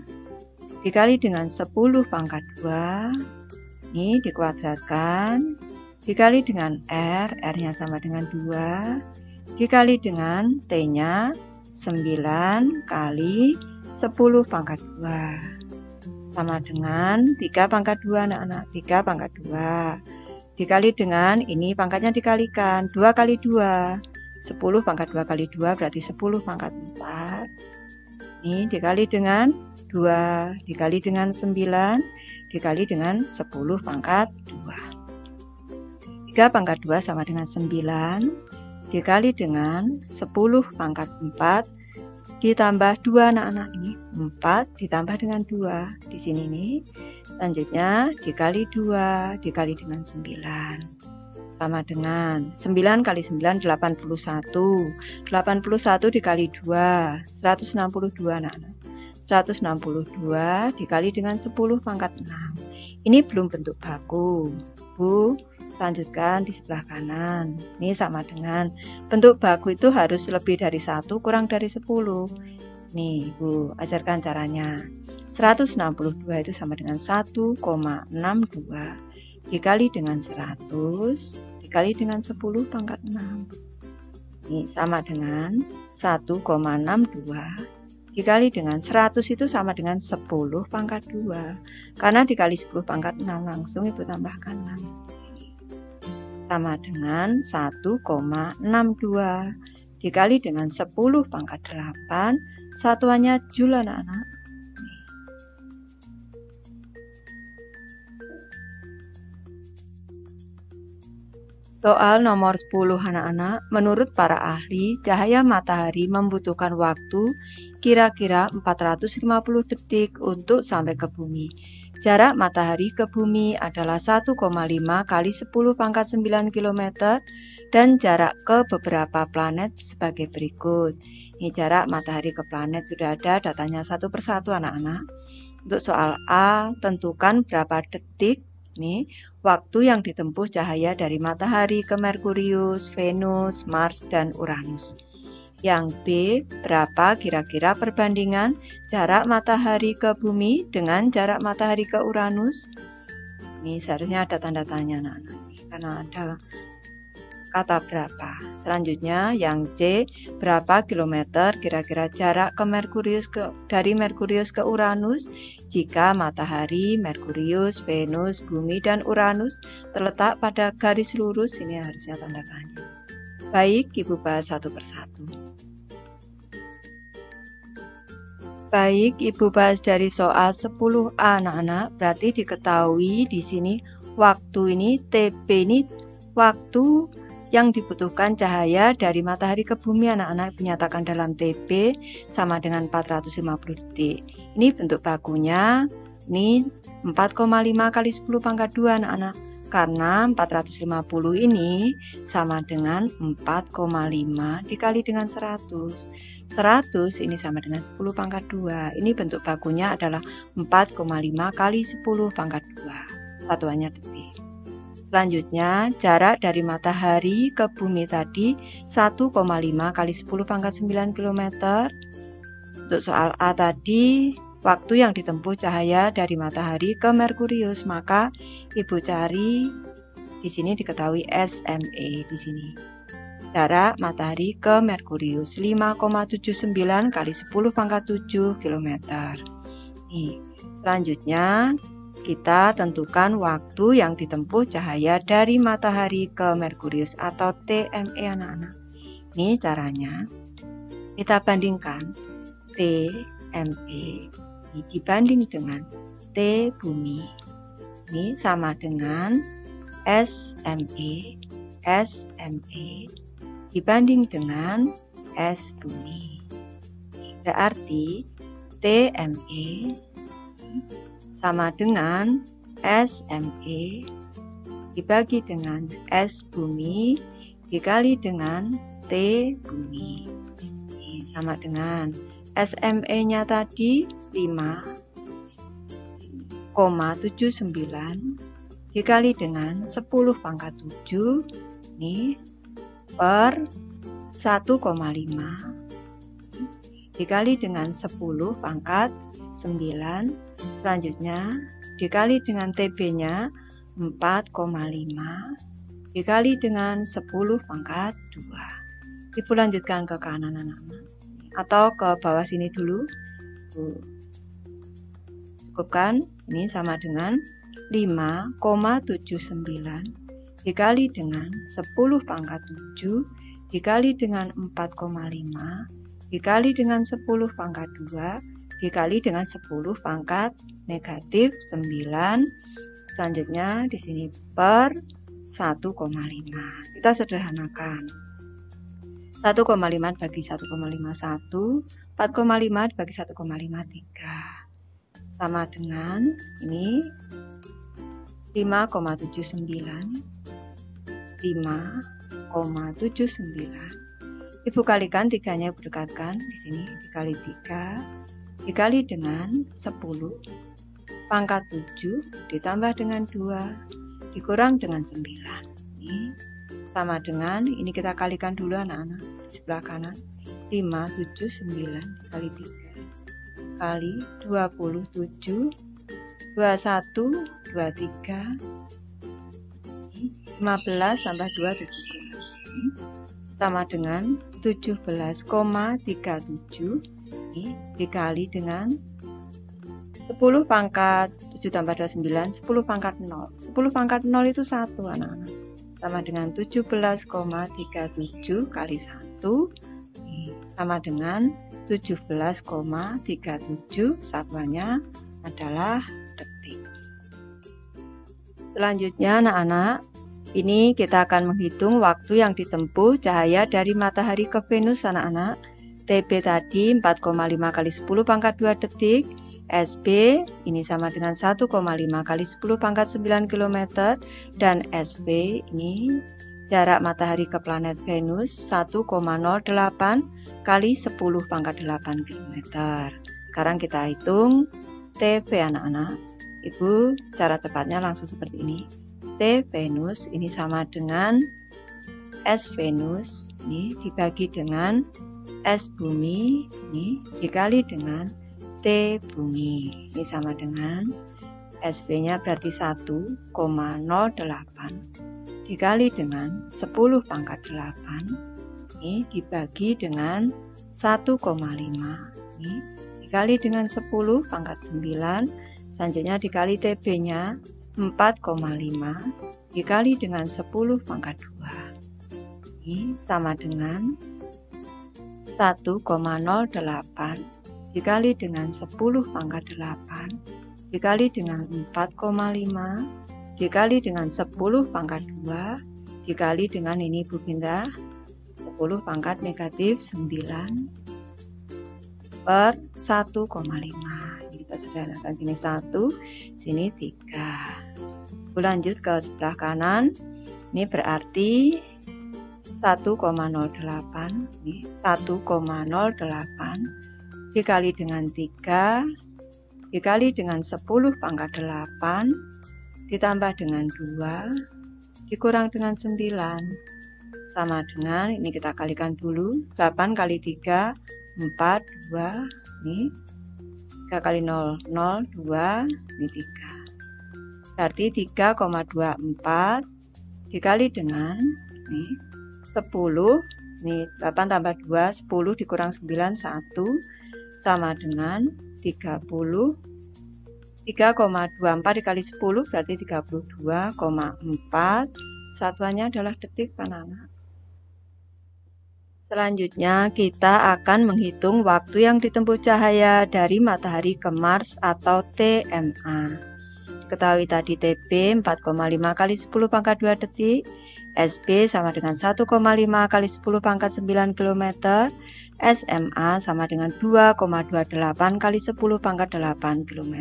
dikali dengan 10 pangkat 2, ini dikuadratkan, dikali dengan R, R-nya sama dengan 2, dikali dengan T-nya 9 kali 10 pangkat 2 sama dengan 3 pangkat 2 anak-anak, 3 pangkat 2 dikali dengan, ini pangkatnya dikalikan, 2 kali 2 10 pangkat 2 kali 2 berarti 10 pangkat 4, ini dikali dengan 2 dikali dengan 9 dikali dengan 10 pangkat 2. 3 pangkat 2 sama dengan 9 dikali dengan 10 pangkat 4 ditambah 2 anak-anak, ini 4 ditambah dengan 2 di sini nih. Selanjutnya dikali 2 dikali dengan 9 sama dengan 9 kali 9 81. 81 dikali 2 162 anak-anak. 162 dikali dengan 10 pangkat 6. Ini belum bentuk baku. Bu, lanjutkan di sebelah kanan. Ini sama dengan bentuk baku itu harus lebih dari 1 kurang dari 10. Nih Bu, ajarkan caranya. 162 itu sama dengan 1,62 dikali dengan 100 dikali dengan 10 pangkat 6. Ini sama dengan 1,62 dikali dengan 100 itu sama dengan 10 pangkat 2. Karena dikali 10 pangkat 6 langsung Ibu tambahkan 6 di sini. Sama dengan 1,62 dikali dengan 10 pangkat 8, satuannya joule anak-anak. Soal nomor 10 anak-anak, menurut para ahli, cahaya matahari membutuhkan waktu kira-kira 450 detik untuk sampai ke bumi. Jarak matahari ke bumi adalah 1,5 kali 10 pangkat 9 km dan jarak ke beberapa planet sebagai berikut. Ini jarak matahari ke planet sudah ada datanya satu persatu anak-anak. Untuk soal A, tentukan berapa detik Ini waktu yang ditempuh cahaya dari matahari ke Merkurius, Venus, Mars, dan Uranus. Yang B, berapa kira-kira perbandingan jarak matahari ke bumi dengan jarak matahari ke Uranus? Ini seharusnya ada tanda tanya, anak-anak, karena ada kata berapa. Selanjutnya yang C, berapa kilometer kira-kira jarak ke dari Merkurius ke Uranus jika matahari, Merkurius, Venus, bumi, dan Uranus terletak pada garis lurus? Ini harusnya tanda tanya. Baik, Ibu bahas satu persatu. Baik, Ibu bahas dari soal 10A, anak-anak. Berarti diketahui di sini waktu ini, TP ini waktu yang dibutuhkan cahaya dari matahari ke bumi, anak-anak, dinyatakan dalam TP sama dengan 450 detik. Ini bentuk bakunya, ini 4,5 kali 10 pangkat 2, anak-anak. Karena 450 ini sama dengan 4,5 dikali dengan 100. 100 ini sama dengan 10 pangkat 2. Ini bentuk bakunya adalah 4,5 kali 10 pangkat 2. Satuannya detik. Selanjutnya, jarak dari matahari ke bumi tadi 1,5 kali 10 pangkat 9 km. Untuk soal A tadi, waktu yang ditempuh cahaya dari matahari ke Merkurius, maka Ibu cari di sini diketahui SME di sini. Jarak matahari ke Merkurius 5,79 kali 10 pangkat 7 km. Nih, selanjutnya kita tentukan waktu yang ditempuh cahaya dari matahari ke Merkurius atau TME, anak-anak. Ini caranya. Kita bandingkan TME ini dibanding dengan T bumi. Ini sama dengan SME dibanding dengan S bumi. Berarti TME sama dengan SME dibagi dengan S bumi dikali dengan T bumi. Ini sama dengan SME-nya tadi 5,79 dikali dengan 10 pangkat 7 ini per 1,5 dikali dengan 10 pangkat 9. Selanjutnya dikali dengan TB-nya 4,5 dikali dengan 10 pangkat 2. Ibu lanjutkan ke kanan, anak-anak, atau ke bawah sini dulu. Cukupkan. Ini sama dengan 5,79 dikali dengan 10 pangkat 7 dikali dengan 4,5 dikali dengan 10 pangkat 2 dikali dengan 10 pangkat negatif 9. Selanjutnya di sini per 1,5. Kita sederhanakan. 1,5 bagi 1,51, 4,5 bagi 1,53. Sama dengan ini 5,79. 5,79. Ibu kalikan tiganya, Ibu dekatkan di sini dikali 3 dikali dengan 10 pangkat 7 ditambah dengan 2 dikurang dengan 9. Ini sama dengan, ini kita kalikan dulu, anak-anak, di sebelah kanan. 579 dikali 3 kali 27 21 23 15 tambah 2 17 sama dengan 17,37 dikali dengan 10 pangkat 7 tambah 29 10 pangkat 0. 10 pangkat 0 itu 1, anak-anak, sama dengan 17,37 kali 1 sama dengan 17,37. Satuannya adalah detik. Selanjutnya, anak-anak, ini kita akan menghitung waktu yang ditempuh cahaya dari matahari ke Venus, anak-anak. TB tadi 4,5 kali 10 pangkat 2 detik. SB ini sama dengan 1,5 kali 10 pangkat 9 km. Dan SV ini jarak matahari ke planet Venus 1,08 kali 10 pangkat 8 km. Sekarang kita hitung TB, anak-anak. Ibu, cara cepatnya langsung seperti ini. T Venus ini sama dengan S Venus ini dibagi dengan S bumi ini dikali dengan T bumi. Ini sama dengan SB-nya berarti 1,08 dikali dengan 10 pangkat 8 ini dibagi dengan 1,5 ini dikali dengan 10 pangkat 9, selanjutnya dikali TB-nya 4,5 dikali dengan 10 pangkat 2 ini sama dengan 1,08 dikali dengan 10 pangkat 8 dikali dengan 4,5 dikali dengan 10 pangkat 2 dikali dengan ini Ibu pindah 10 pangkat negatif 9 per 1,5. Ini kita sederhanakan, sini 1, sini 3. Lanjut ke sebelah kanan. Ini berarti 1,08 ini 1,08 dikali dengan 3 dikali dengan 10 pangkat 8 ditambah dengan 2 dikurang dengan 9 sama dengan, ini kita kalikan dulu, 8 kali 3 4, 2 ini 3 kali 0, 0, 2 ini 3 berarti 3,24 dikali dengan ini 10 ini 8 tambah 2 10 dikurang 9 1 sama dengan 30 3,24 dikali 10 berarti 32,4 satuannya adalah detik anak-anak. Selanjutnya kita akan menghitung waktu yang ditempuh cahaya dari matahari ke Mars atau TMA. Diketahui tadi TB 4,5 kali 10 pangkat 2 detik, SB sama dengan 1,5 kali 10 pangkat 9 km, SMA sama dengan 2,28 kali 10 pangkat 8 km.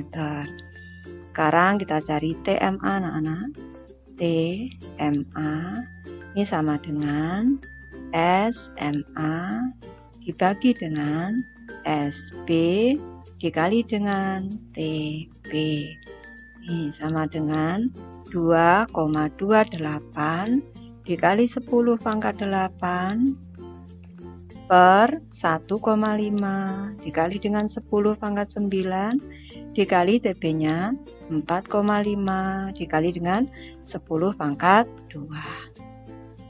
Sekarang kita cari TMA anak-anak. TMA ini sama dengan SMA dibagi dengan SB dikali dengan TB. Ini sama dengan 2,28 dikali 10 pangkat 8 per 1,5 dikali dengan 10 pangkat 9 dikali TB-nya 4,5 dikali dengan 10 pangkat 2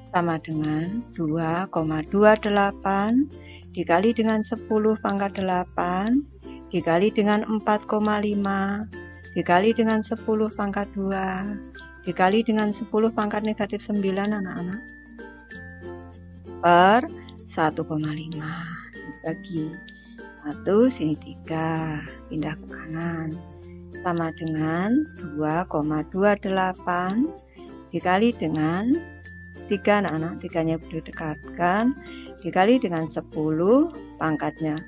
sama dengan 2,28 dikali dengan 10 pangkat 8 dikali dengan 4,5 dikali dengan 10 pangkat 2 dikali dengan 10 pangkat negatif 9 anak-anak per 1,5 bagi 1 sini 3 pindah ke kanan sama dengan 2,28 dikali dengan 3 anak-anak 3 nya berdekatkan dikali dengan 10 pangkatnya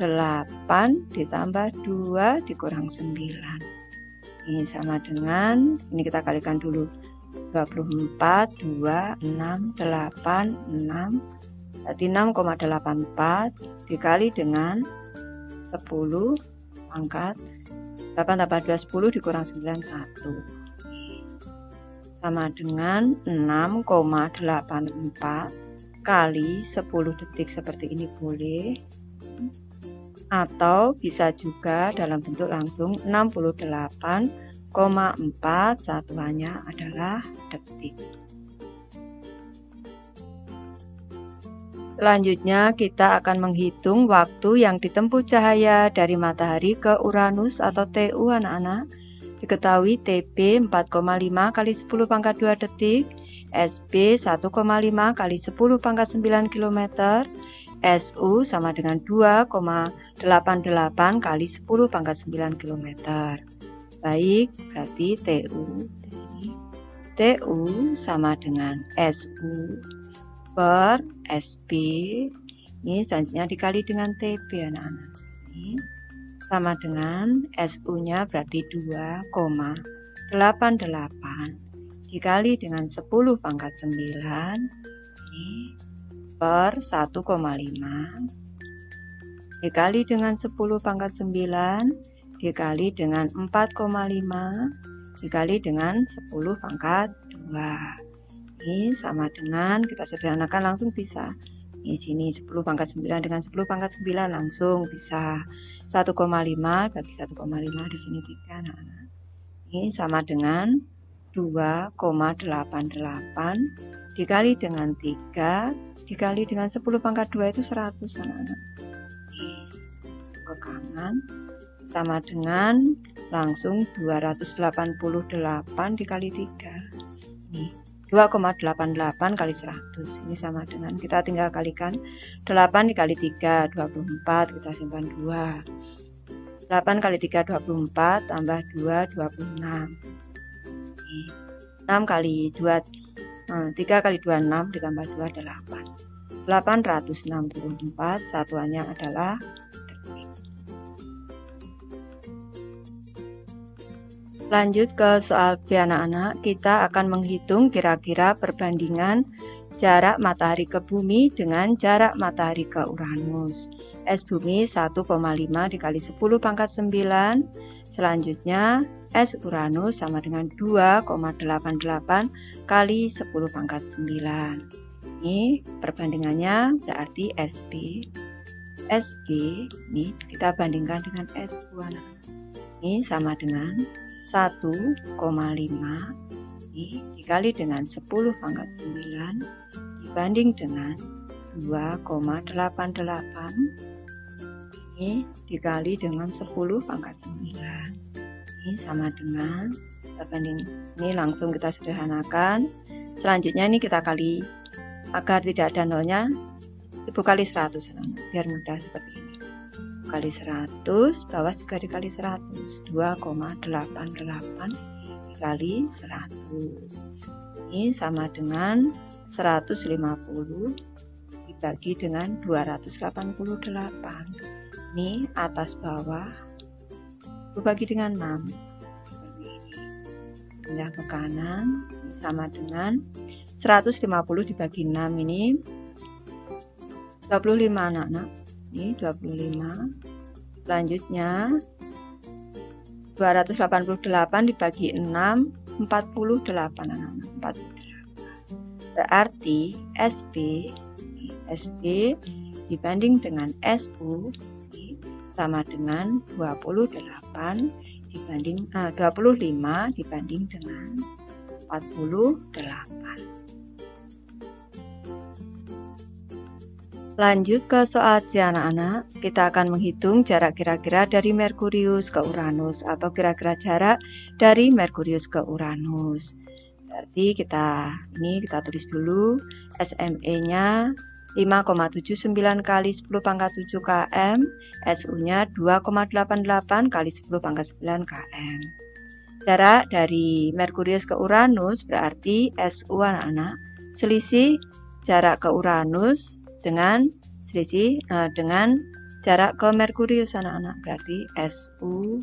8 ditambah 2 dikurang 9 ini sama dengan ini kita kalikan dulu 24 2 6 8 6 berarti 6,84 dikali dengan 10 pangkat 8 tambah 2 10 dikurang 9 1 sama dengan 6,84 kali 10 detik seperti ini boleh atau bisa juga dalam bentuk langsung 68,4 satuannya adalah detik. Selanjutnya kita akan menghitung waktu yang ditempuh cahaya dari matahari ke Uranus atau TU anak-anak. Diketahui TB 4,5 kali 10 pangkat 2 detik, SB 1,5 kali 10 pangkat 9 km, SU sama dengan 2,88 kali 10 pangkat 9 km. Baik, berarti TU di sini. TU sama dengan SU per SB. Ini selanjutnya dikali dengan TB anak-anak. Ini sama dengan SU-nya berarti 2,88 dikali dengan 10 pangkat 9 ini per 1,5 dikali dengan 10 pangkat 9 dikali dengan 4,5 dikali dengan 10 pangkat 2. Ini sama dengan, kita sederhanakan langsung bisa. Di sini 10 pangkat 9 dengan 10 pangkat 9 langsung bisa. 1,5 bagi 1,5 di sini 3 anak-anak. Ini sama dengan 2,88 dikali dengan 3 dikali dengan 10 pangkat 2 itu 100 anak-anak. Masuk ke kanan sama dengan langsung 288 dikali 3. Nih 2,88 kali 100. Ini sama dengan, kita tinggal kalikan 8 dikali 3 24, kita simpan 2. 8 kali 3 24 tambah 2 26. 6 kali 2 3 kali 2 6 ditambah 2 8. 864, satuannya adalah detik. Lanjut ke soal B anak-anak, kita akan menghitung kira-kira perbandingan jarak matahari ke bumi dengan jarak matahari ke Uranus. S bumi 1,5 dikali 10 pangkat 9. Selanjutnya S Uranus sama dengan 2,88 kali 10 pangkat 9. Ini perbandingannya berarti SB. SB ini kita bandingkan dengan SU anak-anak. Ini sama dengan 1,5 ini dikali dengan 10 pangkat 9 dibanding dengan 2,88 ini dikali dengan 10 pangkat 9. Ini sama dengan, kita banding, ini langsung kita sederhanakan. Selanjutnya ini kita kali, agar tidak ada nolnya, ibu kali 100 biar mudah seperti ini. Kali 100, bawah juga dikali 100, 2,88 dikali 100. Ini sama dengan 150 dibagi dengan 288. Ini atas bawah dibagi dengan 6 seperti ini. Pindah ke kanan, sama dengan 150 dibagi 6 ini 25 anak-anak. Ini 25. Selanjutnya 288 dibagi 6 48 anak-anak, 48. Berarti SB dibanding dengan SU sama dengan 28 dibanding 25 dibanding dengan 48. Lanjut ke soal C anak-anak, kita akan menghitung jarak kira-kira dari Merkurius ke Uranus atau kira-kira jarak dari Merkurius ke Uranus. Berarti kita tulis dulu SME-nya 5,79 kali 10 pangkat 7 km, SU-nya 2,88 kali 10 pangkat 9 km. Jarak dari Merkurius ke Uranus berarti SU anak-anak, selisih jarak ke Uranus dengan jarak ke Merkurius anak-anak, berarti SU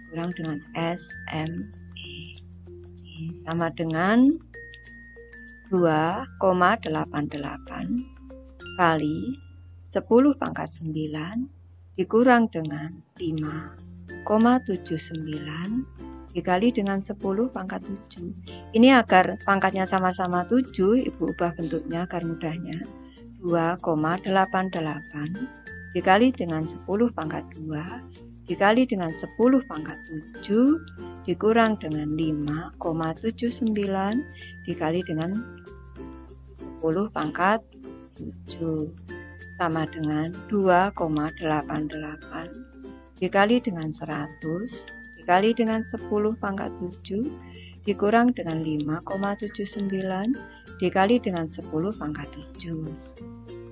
kurang dengan SME sama dengan 2,88 kali 10 pangkat 9 dikurang dengan 5,79 dikali dengan 10 pangkat 7. Ini agar pangkatnya sama-sama 7, ibu ubah bentuknya agar mudahnya. 2,88 dikali dengan 10 pangkat 2 dikali dengan 10 pangkat 7 dikurang dengan 5,79 dikali dengan 10 pangkat 7 sama dengan 2,88 dikali dengan 100 dikali dengan 10 pangkat 7 dikurang dengan 5,79 dikali dengan 10 pangkat 7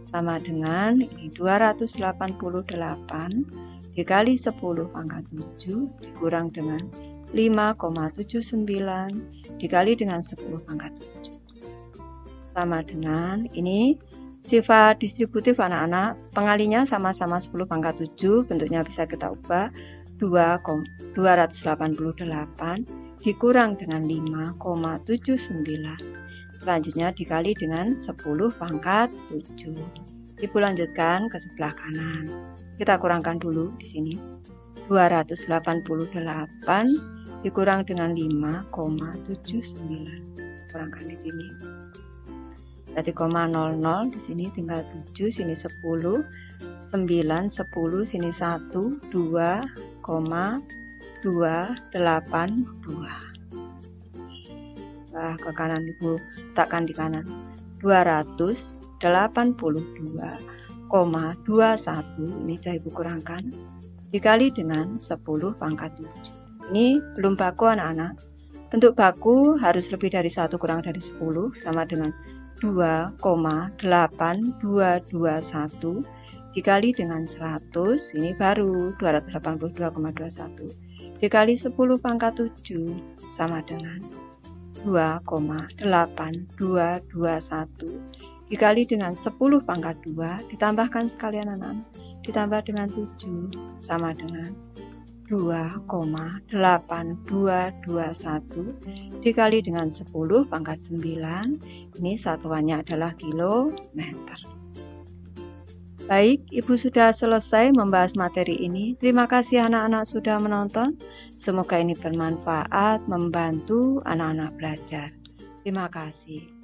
sama dengan 288 dikali 10 pangkat 7 dikurang dengan 5,79 dikali dengan 10 pangkat 7 sama dengan, ini sifat distributif anak-anak, pengalinya sama-sama 10 pangkat 7, bentuknya bisa kita ubah 288 dikurang dengan 5,79. Selanjutnya dikali dengan 10 pangkat 7. Ibu lanjutkan ke sebelah kanan. Kita kurangkan dulu di sini. 288 dikurang dengan 5,79. Kurangkan di sini. Berarti 0,00 di sini tinggal 7, sini 10, 9, 10, sini 1, 2,282. Nah, ke kanan Ibu letakkan di kanan. 282,21 ini sudah Ibu kurangkan dikali dengan 10 pangkat 7. Ini belum baku anak-anak. Bentuk baku harus lebih dari 1 kurang dari 10 sama dengan 2,8221 dikali dengan 100, ini baru 282,21 dikali 10 pangkat 7 sama dengan 2,8221 dikali dengan 10 pangkat 2 ditambahkan sekalian anak-anak, ditambah dengan 7 sama dengan 2,8221 dikali dengan 10 pangkat 9, ini satuannya adalah kilometer. Baik, Ibu sudah selesai membahas materi ini. Terima kasih anak-anak sudah menonton. Semoga ini bermanfaat, membantu anak-anak belajar. Terima kasih.